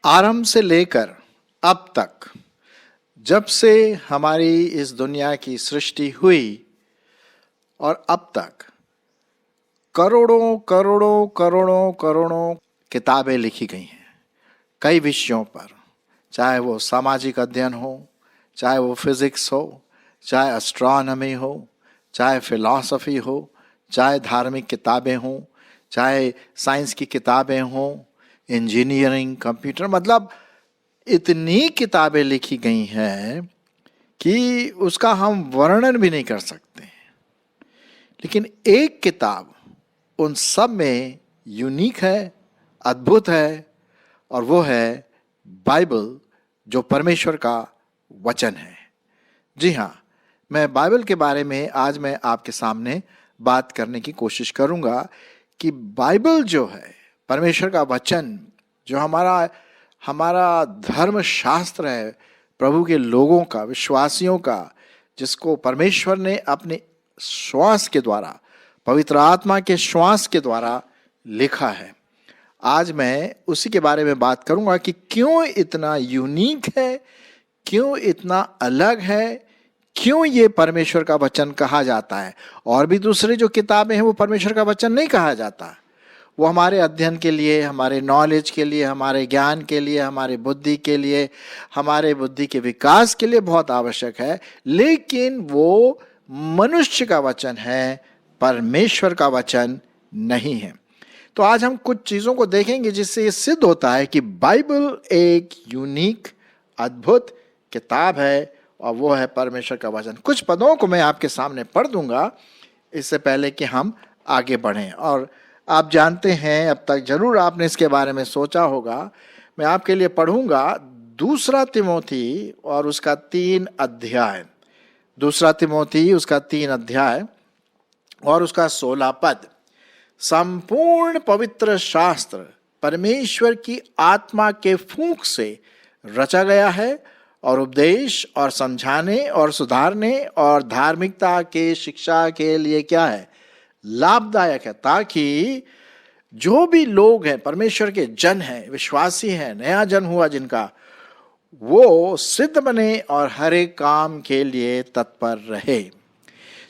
आरंभ से लेकर अब तक, जब से हमारी इस दुनिया की सृष्टि हुई और अब तक करोड़ों करोड़ों करोड़ों करोड़ों किताबें लिखी गई हैं कई विषयों पर, चाहे वो सामाजिक अध्ययन हो, चाहे वो फिजिक्स हो, चाहे एस्ट्रोनॉमी हो, चाहे फिलॉसफी हो, चाहे धार्मिक किताबें हों, चाहे साइंस की किताबें हों, इंजीनियरिंग, कंप्यूटर, मतलब इतनी किताबें लिखी गई हैं कि उसका हम वर्णन भी नहीं कर सकते। लेकिन एक किताब उन सब में यूनिक है, अद्भुत है, और वो है बाइबल, जो परमेश्वर का वचन है। जी हाँ, मैं बाइबल के बारे में आज मैं आपके सामने बात करने की कोशिश करूंगा कि बाइबल जो है, परमेश्वर का वचन, जो हमारा धर्म शास्त्र है, प्रभु के लोगों का, विश्वासियों का, जिसको परमेश्वर ने अपने श्वास के द्वारा, पवित्र आत्मा के श्वास के द्वारा लिखा है। आज मैं उसी के बारे में बात करूंगा कि क्यों इतना यूनिक है, क्यों इतना अलग है, क्यों ये परमेश्वर का वचन कहा जाता है। और भी दूसरे जो किताबें हैं वो परमेश्वर का वचन नहीं कहा जाता, वो हमारे अध्ययन के लिए, हमारे नॉलेज के लिए, हमारे ज्ञान के लिए, हमारे बुद्धि के लिए, हमारे बुद्धि के विकास के लिए बहुत आवश्यक है, लेकिन वो मनुष्य का वचन है, परमेश्वर का वचन नहीं है। तो आज हम कुछ चीज़ों को देखेंगे जिससे ये सिद्ध होता है कि बाइबल एक यूनिक, अद्भुत किताब है और वो है परमेश्वर का वचन। कुछ पदों को मैं आपके सामने पढ़ दूंगा इससे पहले कि हम आगे बढ़ें। और आप जानते हैं, अब तक जरूर आपने इसके बारे में सोचा होगा, मैं आपके लिए पढ़ूंगा 2 तिमोथी और उसका 3 अध्याय, 2 तिमोथी उसका 3 अध्याय और उसका 16 पद। संपूर्ण पवित्र शास्त्र परमेश्वर की आत्मा के फूंक से रचा गया है और उपदेश और समझाने और सुधारने और धार्मिकता के शिक्षा के लिए क्या है, लाभदायक है, ताकि जो भी लोग हैं, परमेश्वर के जन हैं, विश्वासी हैं, नया जन हुआ जिनका, वो सिद्ध बने और हर एक काम के लिए तत्पर रहे।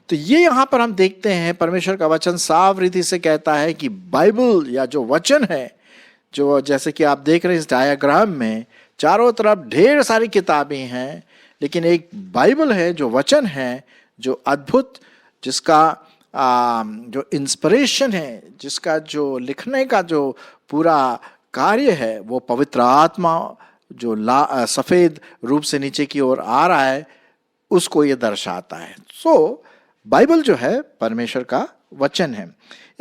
तो ये यहाँ पर हम देखते हैं, परमेश्वर का वचन साफ रीति से कहता है कि बाइबल या जो वचन है, जो जैसे कि आप देख रहे हैं इस डायग्राम में, चारों तरफ ढेर सारी किताबें हैं, लेकिन एक बाइबल है जो वचन है, जो अद्भुत, जिसका जो इंस्पिरेशन है, जिसका जो लिखने का जो पूरा कार्य है, वो पवित्र आत्मा जो सफेद रूप से नीचे की ओर आ रहा है, उसको ये दर्शाता है। सो बाइबल जो है परमेश्वर का वचन है।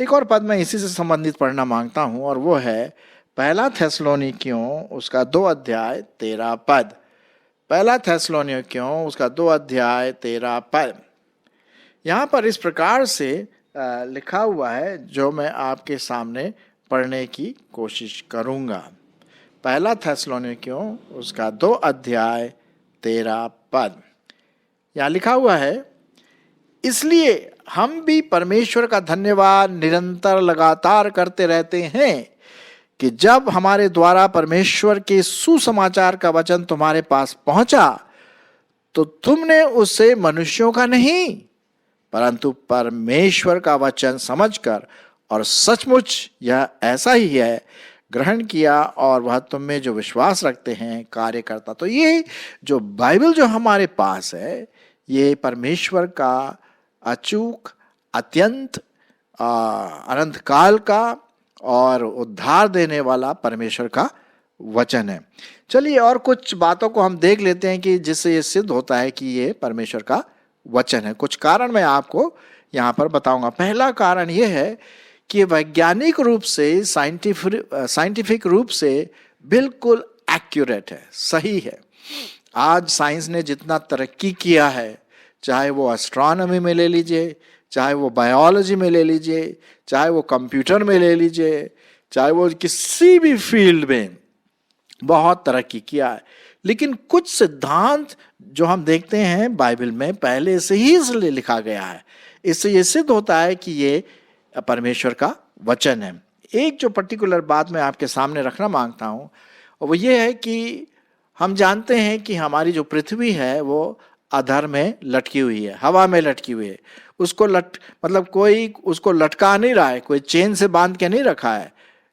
एक और पद मैं इसी से संबंधित पढ़ना मांगता हूं और वो है 1 थेसलोनिकियों उसका 2 अध्याय 13 पद। 1 थेसलोनिकियों उसका 2 अध्याय 13 पद। यहाँ पर इस प्रकार से लिखा हुआ है, जो मैं आपके सामने पढ़ने की कोशिश करूँगा। 1 थेसलोनिकियों उसका 2 अध्याय 13 पद। यहाँ लिखा हुआ है, इसलिए हम भी परमेश्वर का धन्यवाद निरंतर लगातार करते रहते हैं कि जब हमारे द्वारा परमेश्वर के सुसमाचार का वचन तुम्हारे पास पहुंचा तो तुमने उसे मनुष्यों का नहीं परंतु परमेश्वर का वचन समझकर और सचमुच यह ऐसा ही है ग्रहण किया, और वह तुम में जो विश्वास रखते हैं कार्य करता। तो ये जो बाइबल जो हमारे पास है, ये परमेश्वर का अचूक, अत्यंत अनंत काल का और उद्धार देने वाला परमेश्वर का वचन है। चलिए और कुछ बातों को हम देख लेते हैं कि जिससे ये सिद्ध होता है कि ये परमेश्वर का वचन है। कुछ कारण मैं आपको यहाँ पर बताऊंगा। पहला कारण ये है कि वैज्ञानिक रूप से, साइंटिफिक रूप से बिल्कुल एक्यूरेट है, सही है। आज साइंस ने जितना तरक्की किया है, चाहे वो एस्ट्रोनॉमी में ले लीजिए, चाहे वो बायोलॉजी में ले लीजिए, चाहे वो कंप्यूटर में ले लीजिए, चाहे वो किसी भी फील्ड में बहुत तरक्की किया है, लेकिन कुछ सिद्धांत जो हम देखते हैं बाइबल में पहले से ही इसलिए लिखा गया है। इससे ये सिद्ध होता है कि ये परमेश्वर का वचन है। एक जो पर्टिकुलर बात मैं आपके सामने रखना मांगता हूं, और वो ये है कि हम जानते हैं कि हमारी जो पृथ्वी है वो अधर में लटकी हुई है, हवा में लटकी हुई है। उसको मतलब कोई उसको लटका नहीं रहा है, कोई चेन से बांध के नहीं रखा है,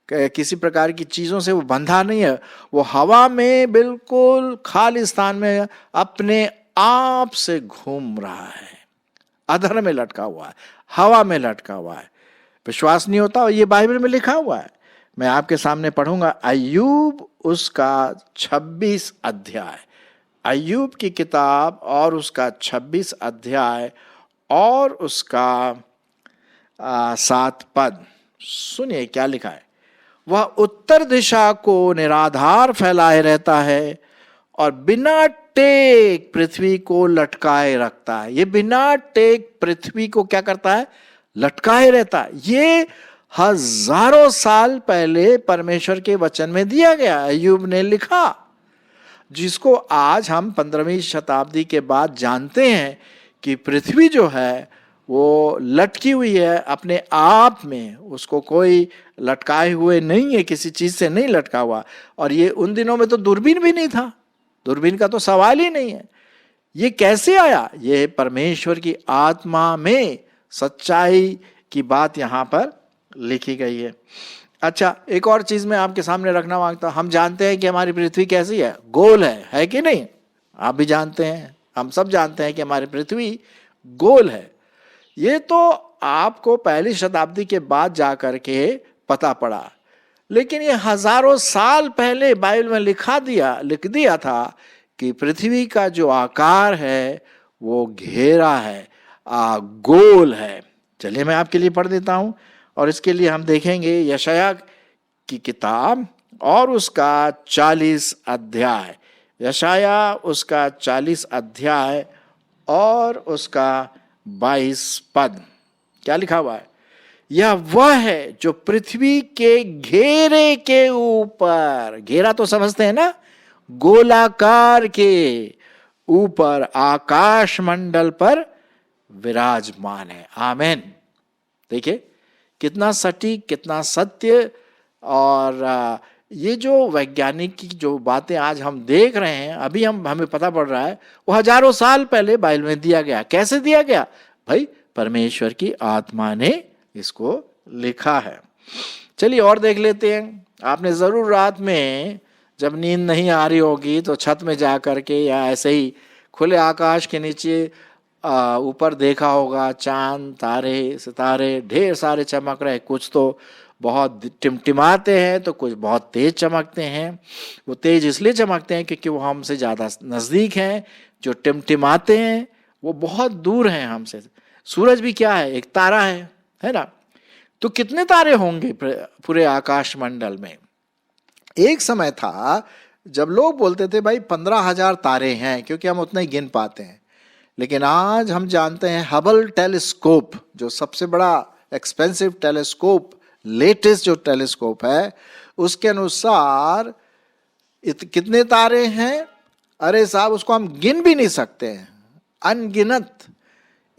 किसी प्रकार की चीजों से वो बंधा नहीं है। वो हवा में बिल्कुल खाली स्थान में अपने आप से घूम रहा है, अधर में लटका हुआ है, हवा में लटका हुआ है। विश्वास नहीं होता? और ये बाइबल में लिखा हुआ है। मैं आपके सामने पढ़ूंगा अय्यूब उसका 26 अध्याय, अय्यूब की किताब और उसका 26 अध्याय और उसका 7 पद। सुनिए क्या लिखा है। वह उत्तर दिशा को निराधार फैलाए रहता है और बिना टेक पृथ्वी को लटकाए रखता है। ये बिना टेक पृथ्वी को क्या करता है? लटकाए रहता है। ये हजारों साल पहले परमेश्वर के वचन में दिया गया, अय्यूब ने लिखा, जिसको आज हम 15वीं शताब्दी के बाद जानते हैं कि पृथ्वी जो है वो लटकी हुई है अपने आप में, उसको कोई लटकाए हुए नहीं है, किसी चीज से नहीं लटका हुआ। और ये उन दिनों में तो दूरबीन भी नहीं था, दूरबीन का तो सवाल ही नहीं है। ये कैसे आया? ये परमेश्वर की आत्मा में सच्चाई की बात यहां पर लिखी गई है। अच्छा, एक और चीज मैं आपके सामने रखना मांगता हूं। हम जानते हैं कि हमारी पृथ्वी कैसी है? गोल है कि नहीं? आप भी जानते हैं, हम सब जानते हैं कि हमारी पृथ्वी गोल है। ये तो आपको पहली शताब्दी के बाद जाकर के पता पड़ा, लेकिन ये हजारों साल पहले बाइबल में लिख दिया था कि पृथ्वी का जो आकार है वो घेरा है, गोल है। चलिए मैं आपके लिए पढ़ देता हूं, और इसके लिए हम देखेंगे यशाया की किताब और उसका 40 अध्याय, यशाया उसका 40 अध्याय और उसका 22 पद। क्या लिखा हुआ है? यह वह है जो पृथ्वी के घेरे के ऊपर, घेरा तो समझते हैं ना, गोलाकार के ऊपर आकाश मंडल पर विराजमान है। आमेन। देखिए कितना सटीक, कितना सत्य। और ये जो वैज्ञानिक की जो बातें आज हम देख रहे हैं, अभी हमें पता पड़ रहा है, वो हजारों साल पहले बाइबल में दिया गया। कैसे दिया गया भाई? परमेश्वर की आत्मा ने इसको लिखा है। चलिए और देख लेते हैं। आपने जरूर रात में जब नींद नहीं आ रही होगी तो छत में जा करके या ऐसे ही खुले आकाश के नीचे ऊपर देखा होगा, चांद, तारे, सितारे ढेर सारे चमक रहे। कुछ तो बहुत टिमटिमाते हैं तो कुछ बहुत तेज चमकते हैं। वो तेज इसलिए चमकते हैं क्योंकि वो हमसे ज्यादा नजदीक हैं। जो टिमटिमाते हैं वो बहुत दूर हैं हमसे। सूरज भी क्या है? एक तारा है ना? तो कितने तारे होंगे पूरे आकाश मंडल में? एक समय था जब लोग बोलते थे भाई 15,000 तारे हैं, क्योंकि हम उतना ही गिन पाते हैं। लेकिन आज हम जानते हैं हबल टेलीस्कोप, जो सबसे बड़ा एक्सपेंसिव टेलीस्कोप, लेटेस्ट जो टेलीस्कोप है, उसके अनुसार कितने तारे हैं? अरे साहब, उसको हम गिन भी नहीं सकते हैं, अनगिनत।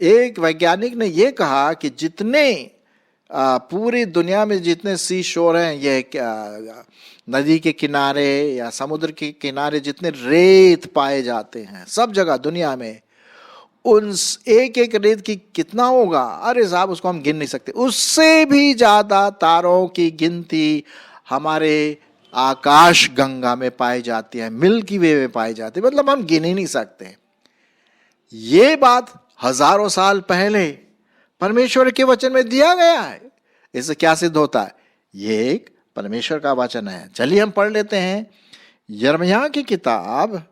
एक वैज्ञानिक ने यह कहा कि जितने पूरी दुनिया में जितने सी शोर हैं, ये नदी के किनारे या समुद्र के किनारे जितने रेत पाए जाते हैं सब जगह दुनिया में, उन एक एक रेत की कितना होगा? अरे साहब, उसको हम गिन नहीं सकते। उससे भी ज्यादा तारों की गिनती हमारे आकाश गंगा में पाई जाती है, मिल्की वे में पाई जाती है। मतलब हम गिन ही नहीं सकते। ये बात हजारों साल पहले परमेश्वर के वचन में दिया गया है। इससे क्या सिद्ध होता है? ये एक परमेश्वर का वचन है। चलिए हम पढ़ लेते हैं यिर्मयाह की किताब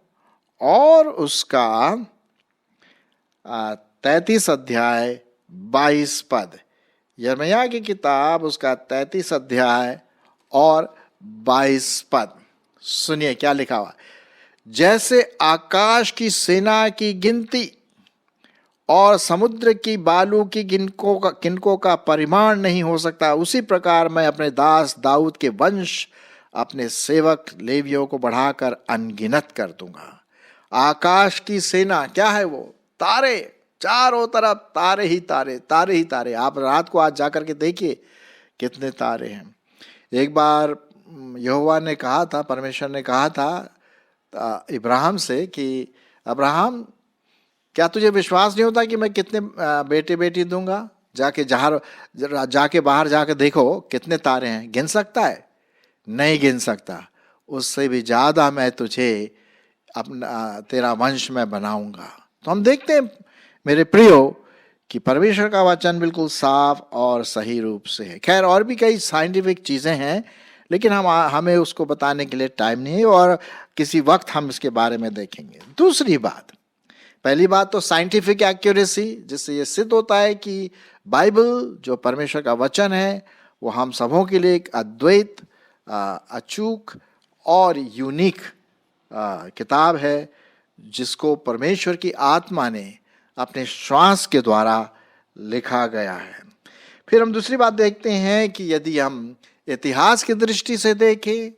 और उसका 33 अध्याय 22 पद। यिर्मयाह की किताब उसका 33 अध्याय और 22 पद। सुनिए क्या लिखा हुआ। जैसे आकाश की सेना की गिनती और समुद्र की बालू की किनको का परिमाण नहीं हो सकता, उसी प्रकार मैं अपने दास दाऊद के वंश अपने सेवक लेवियों को बढ़ाकर अनगिनत कर दूंगा। आकाश की सेना क्या है? वो तारे, चारों तरफ तारे ही तारे, तारे ही तारे। आप रात को आज जाकर के देखिए कितने तारे हैं। एक बार यहोवा ने कहा था, परमेश्वर ने कहा था इब्राहिम से कि अब्राहम, क्या तुझे विश्वास नहीं होता कि मैं कितने बेटे बेटी दूंगा? जाके बाहर जाके देखो कितने तारे हैं। गिन सकता है? नहीं गिन सकता। उससे भी ज्यादा मैं तुझे अपना तेरा वंश में बनाऊंगा। तो हम देखते हैं मेरे प्रियो कि परमेश्वर का वचन बिल्कुल साफ और सही रूप से है। खैर और भी कई साइंटिफिक चीजें हैं, लेकिन हमें उसको बताने के लिए टाइम नहीं है, और किसी वक्त हम इसके बारे में देखेंगे। दूसरी बात, पहली बात तो साइंटिफिक एक्यूरेसी, जिससे ये सिद्ध होता है कि बाइबल जो परमेश्वर का वचन है वो हम सबों के लिए एक अद्वैत, अचूक और यूनिक किताब है, जिसको परमेश्वर की आत्मा ने अपने श्वास के द्वारा लिखा गया है। फिर हम दूसरी बात देखते हैं कि यदि हम इतिहास की दृष्टि से देखें,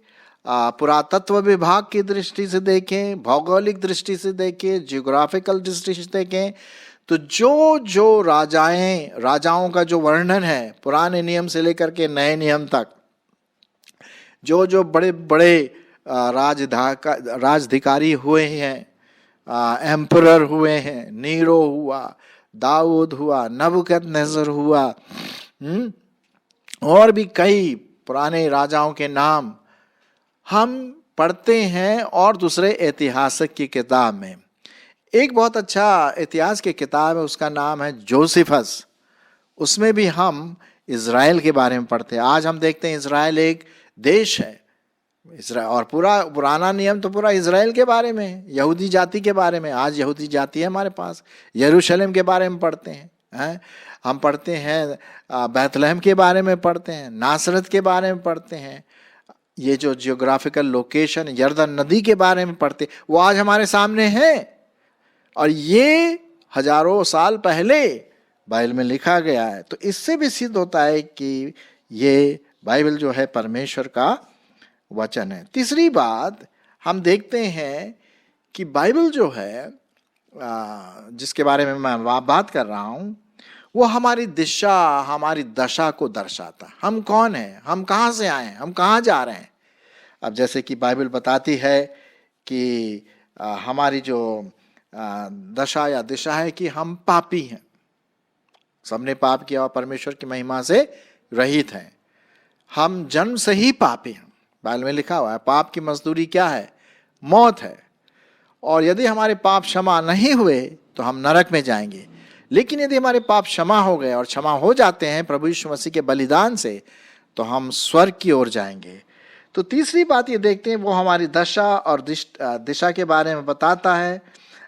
पुरातत्व विभाग की दृष्टि से देखें, भौगोलिक दृष्टि से देखें, जियोग्राफिकल दृष्टि से देखें, तो जो राजाओं का जो वर्णन है पुराने नियम से लेकर के नए नियम तक, जो बड़े बड़े राजधिकारी हुए हैं, एम्परर हुए हैं, नीरो हुआ, दाऊद हुआ, नबूकदनेस्सर हुआ, और भी कई पुराने राजाओं के नाम हम पढ़ते हैं। और दूसरे ऐतिहासिक की किताब में एक बहुत अच्छा इतिहास की किताब है, उसका नाम है जोसेफस। उसमें भी हम इज़राइल के बारे में पढ़ते हैं। आज हम देखते हैं इज़राइल एक देश है, इज़राइल, और पूरा पुराना नियम तो पूरा इज़राइल के बारे में है, यहूदी जाति के बारे में। आज यहूदी जाति है हमारे पास। यरूशलेम के बारे में पढ़ते हैं, हम पढ़ते हैं बैतलहम के बारे में पढ़ते हैं, नासरत के बारे में पढ़ते हैं। ये जो जियोग्राफिकल लोकेशन यरदन नदी के बारे में पढ़ते, वो आज हमारे सामने है, और ये हजारों साल पहले बाइबल में लिखा गया है। तो इससे भी सिद्ध होता है कि ये बाइबल जो है परमेश्वर का वचन है। तीसरी बात हम देखते हैं कि बाइबल जो है जिसके बारे में मैं बात कर रहा हूं, वो हमारी दिशा, हमारी दशा को दर्शाता है। हम कौन हैं, हम कहाँ से आए हैं, हम कहाँ जा रहे हैं। अब जैसे कि बाइबल बताती है कि हमारी जो दशा या दिशा है कि हम पापी हैं, सबने पाप किया और परमेश्वर की महिमा से रहित हैं। हम जन्म से ही पापी हैं। बाइबल में लिखा हुआ है पाप की मजदूरी क्या है? मौत है। और यदि हमारे पाप क्षमा नहीं हुए तो हम नरक में जाएंगे, लेकिन यदि हमारे पाप क्षमा हो गए और क्षमा हो जाते हैं प्रभु यीशु मसीह के बलिदान से, तो हम स्वर्ग की ओर जाएंगे। तो तीसरी बात ये देखते हैं, वो हमारी दशा और दिशा के बारे में बताता है।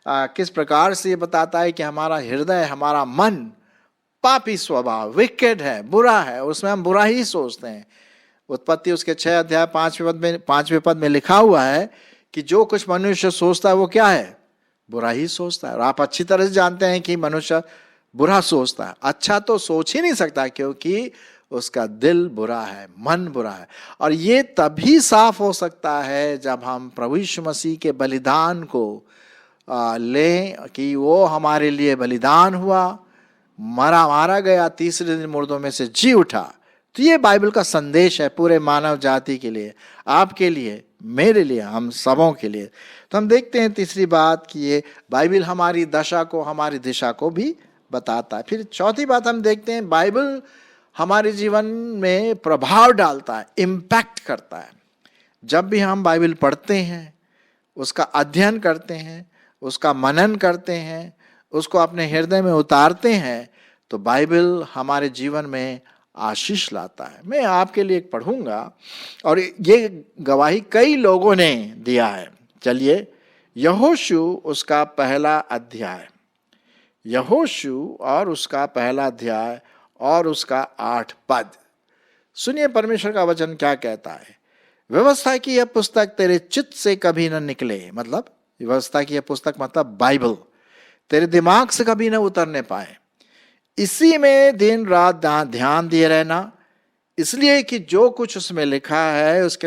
किस प्रकार से ये बताता है कि हमारा हृदय, हमारा मन पापी स्वभाव, विकेड है, बुरा है, उसमें हम बुरा ही सोचते हैं। उत्पत्ति उसके 6 अध्याय 5वें पद में लिखा हुआ है कि जो कुछ मनुष्य सोचता है वो क्या है? बुरा ही सोचता है। और आप अच्छी तरह से जानते हैं कि मनुष्य बुरा सोचता है, अच्छा तो सोच ही नहीं सकता, क्योंकि उसका दिल बुरा है, मन बुरा है। और ये तभी साफ हो सकता है जब हम प्रभु यीशु मसीह के बलिदान को लें कि वो हमारे लिए बलिदान हुआ, मारा गया, तीसरे दिन मुर्दों में से जी उठा। तो ये बाइबल का संदेश है पूरे मानव जाति के लिए, आपके लिए, मेरे लिए, हम सबों के लिए। तो हम देखते हैं तीसरी बात कि ये बाइबल हमारी दशा को, हमारी दिशा को भी बताता है। फिर चौथी बात हम देखते हैं बाइबल हमारे जीवन में प्रभाव डालता है, इम्पैक्ट करता है। जब भी हम बाइबल पढ़ते हैं, उसका अध्ययन करते हैं, उसका मनन करते हैं, उसको अपने हृदय में उतारते हैं, तो बाइबल हमारे जीवन में आशीष लाता है। मैं आपके लिए एक पढ़ूंगा, और ये गवाही कई लोगों ने दिया है। चलिए, यहोशू उसका पहला अध्याय, यहोशू और उसका पहला अध्याय और उसका 8 पद सुनिए। परमेश्वर का वचन क्या कहता है? व्यवस्था की यह पुस्तक तेरे चित्त से कभी न निकले, मतलब व्यवस्था की यह पुस्तक मतलब बाइबल तेरे दिमाग से कभी न उतरने पाए। इसी में दिन रात ध्यान दिए रहना, इसलिए कि जो कुछ उसमें लिखा है उसके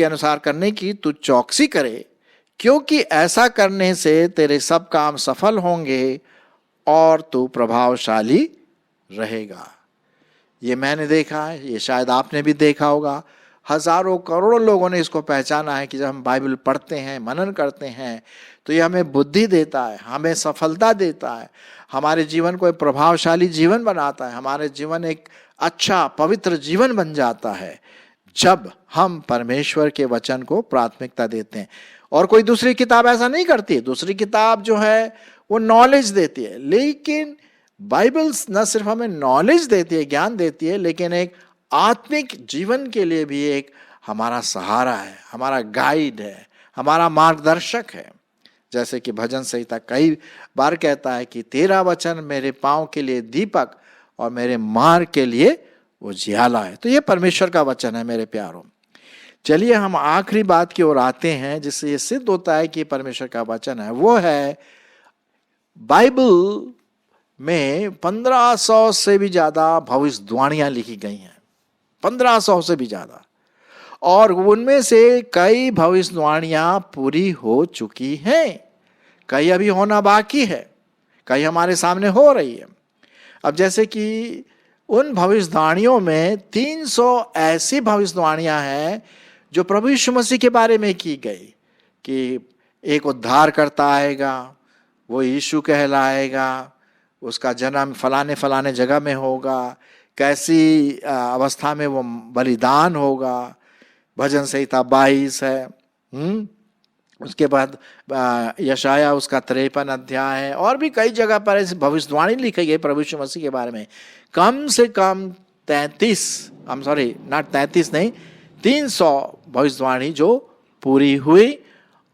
अनुसार करने की तू चौकसी करे, क्योंकि ऐसा करने से तेरे सब काम सफल होंगे और तू प्रभावशाली रहेगा। ये मैंने देखा है, ये शायद आपने भी देखा होगा। हजारों करोड़ों लोगों ने इसको पहचाना है कि जब हम बाइबल पढ़ते हैं, मनन करते हैं, तो ये हमें बुद्धि देता है, हमें सफलता देता है, हमारे जीवन को एक प्रभावशाली जीवन बनाता है, हमारे जीवन एक अच्छा पवित्र जीवन बन जाता है जब हम परमेश्वर के वचन को प्राथमिकता देते हैं। और कोई दूसरी किताब ऐसा नहीं करती। दूसरी किताब जो है वो नॉलेज देती है, लेकिन बाइबल न सिर्फ हमें नॉलेज देती है, ज्ञान देती है, लेकिन एक आत्मिक जीवन के लिए भी एक हमारा सहारा है, हमारा गाइड है, हमारा मार्गदर्शक है। जैसे कि भजन संहिता कई बार कहता है कि तेरा वचन मेरे पांव के लिए दीपक और मेरे मार्ग के लिए वो जियाला है। तो ये परमेश्वर का वचन है मेरे प्यारों। चलिए हम आखिरी बात की ओर आते हैं जिससे ये सिद्ध होता है कि परमेश्वर का वचन है। वो है बाइबल में 1500 से भी ज्यादा भविष्यवाणियां लिखी गई हैं, 1500 से भी ज्यादा, और उनमें से कई भविष्यवाणियां पूरी हो चुकी हैं, कई अभी होना बाकी है, कई हमारे सामने हो रही है। अब जैसे कि उन भविष्यवाणियों में 300 ऐसी भविष्यवाणियां हैं जो प्रभु यीशु मसीह के बारे में की गई कि एक उद्धारकर्ता आएगा, वो यीशु कहलाएगा, उसका जन्म फलाने फलाने जगह में होगा, कैसी अवस्था में वो बलिदान होगा। भजन संहिता 22 है। उसके बाद यशाया उसका 53 अध्याय है, और भी कई जगह पर ऐसी भविष्यवाणी लिखी गई प्रभु यीशु मसीह के बारे में। कम से कम 300 भविष्यवाणी जो पूरी हुई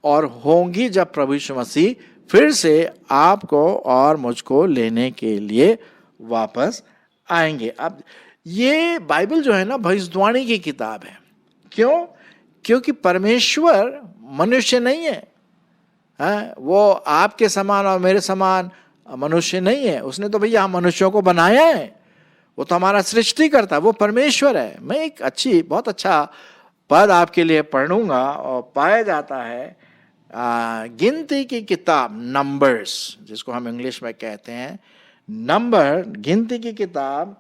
और होंगी जब प्रभु यीशु मसीह फिर से आपको और मुझको लेने के लिए वापस आएंगे। अब ये बाइबल जो है ना भविष्यवाणी की किताब है। क्यों? क्योंकि परमेश्वर मनुष्य नहीं है, वो आपके समान और मेरे समान मनुष्य नहीं है। उसने तो भैया हम मनुष्यों को बनाया है, वो तो हमारा सृष्टिकर्ता, वो परमेश्वर है। मैं एक बहुत अच्छा पद आपके लिए पढ़ूंगा, और पाया जाता है गिनती की किताब, नंबर्स जिसको हम इंग्लिश में कहते हैं, नंबर, गिनती की किताब,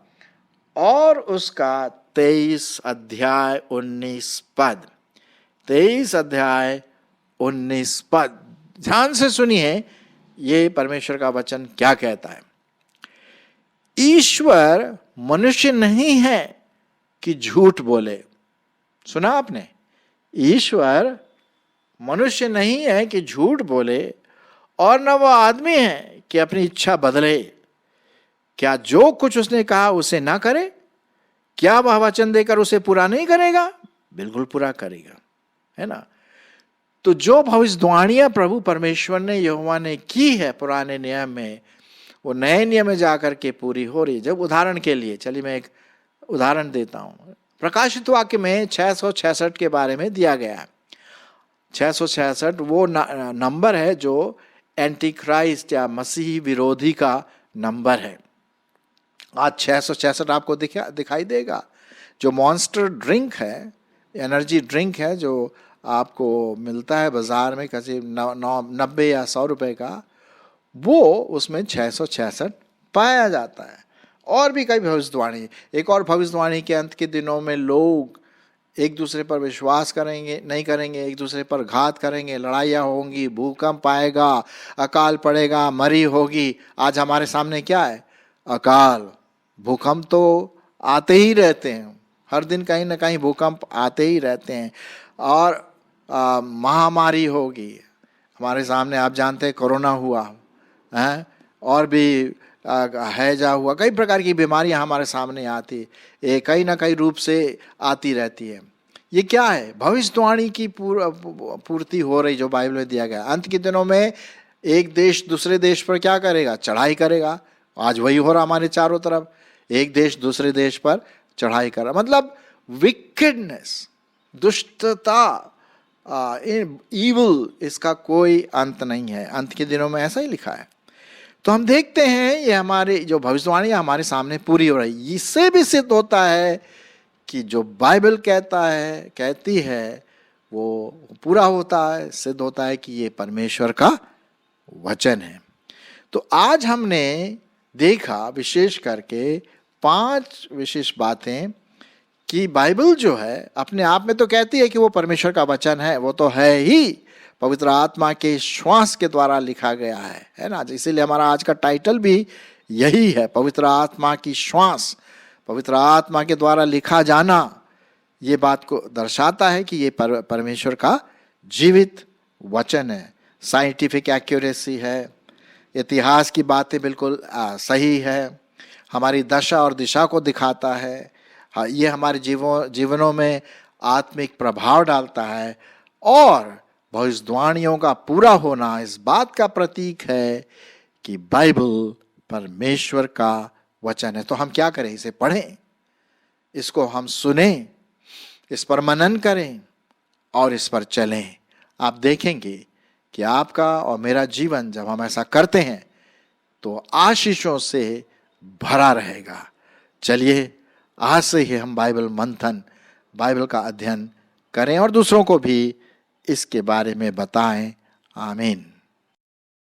और उसका 23 अध्याय 19 पद। 23 अध्याय 19 पद, ध्यान से सुनिए ये परमेश्वर का वचन क्या कहता है। ईश्वर मनुष्य नहीं है कि झूठ बोले। सुना आपने? ईश्वर मनुष्य नहीं है कि झूठ बोले, और न वो आदमी है कि अपनी इच्छा बदले। क्या जो कुछ उसने कहा उसे ना करे? क्या वह वचन देकर उसे पूरा नहीं करेगा? बिल्कुल पूरा करेगा, है ना। तो जो भविष्यवाणियां प्रभु परमेश्वर ने, यहोवा ने की है पुराने नियम में, वो नए नियम में जाकर के पूरी हो रही। जब उदाहरण के लिए, चलिए मैं एक उदाहरण देता हूं। प्रकाशित वाक्य में 666 के बारे में दिया गया है। 666 वो नंबर है जो एंटी क्राइस्ट या मसीही विरोधी का नंबर है। आज 666 आपको दिखाई देगा। जो मॉन्स्टर ड्रिंक है, एनर्जी ड्रिंक है, जो आपको मिलता है बाजार में करीब 90 या 100 रुपए का, वो उसमें 666 पाया जाता है। और भी कई भविष्यवाणी। एक और भविष्यवाणी के अंत के दिनों में लोग एक दूसरे पर विश्वास करेंगे नहीं करेंगे, एक दूसरे पर घात करेंगे, लड़ाइयाँ होंगी, भूकंप आएगा, अकाल पड़ेगा, मरी होगी। आज हमारे सामने क्या है? अकाल, भूकंप तो आते ही रहते हैं, हर दिन कहीं ना कहीं भूकंप आते ही रहते हैं। और महामारी होगी हमारे सामने। आप जानते हैं कोरोना हुआ है, और भी हैजा हुआ, कई प्रकार की बीमारियां हमारे सामने आती, कई ना कई रूप से आती रहती है। ये क्या है? भविष्यवाणी की पूर्ति हो रही जो बाइबल में दिया गया। अंत के दिनों में एक देश दूसरे देश पर क्या करेगा? चढ़ाई करेगा। आज वही हो रहा हमारे चारों तरफ, एक देश दूसरे देश पर चढ़ाई कर रहा। मतलब विकेडनेस, दुष्टता, ईविल, इसका कोई अंत नहीं है। अंत के दिनों में ऐसा ही लिखा है। तो हम देखते हैं ये हमारी जो भविष्यवाणियां हमारे सामने पूरी हो रही, इससे भी सिद्ध होता है कि जो बाइबल कहती है वो पूरा होता है, सिद्ध होता है कि ये परमेश्वर का वचन है। तो आज हमने देखा विशेष करके 5 विशेष बातें कि बाइबल जो है अपने आप में तो कहती है कि वो परमेश्वर का वचन है, वो तो है ही, पवित्र आत्मा के श्वास के द्वारा लिखा गया है ना। इसीलिए हमारा आज का टाइटल भी यही है, पवित्र आत्मा की श्वास, पवित्र आत्मा के द्वारा लिखा जाना। ये बात को दर्शाता है कि ये परमेश्वर का जीवित वचन है। साइंटिफिक एक्यूरेसी है, इतिहास की बातें बिल्कुल सही है, हमारी दशा और दिशा को दिखाता है। ये हमारे जीवनों में आत्मिक प्रभाव डालता है और भविष्यवाणियों का पूरा होना इस बात का प्रतीक है कि बाइबल परमेश्वर का वचन है। तो हम क्या करें? इसे पढ़ें, इसको हम सुनें, इस पर मनन करें और इस पर चलें। आप देखेंगे कि आपका और मेरा जीवन जब हम ऐसा करते हैं तो आशीषों से भरा रहेगा। चलिए आज से ही हम बाइबल मंथन, बाइबल का अध्ययन करें और दूसरों को भी इसके बारे में बताएं। आमीन।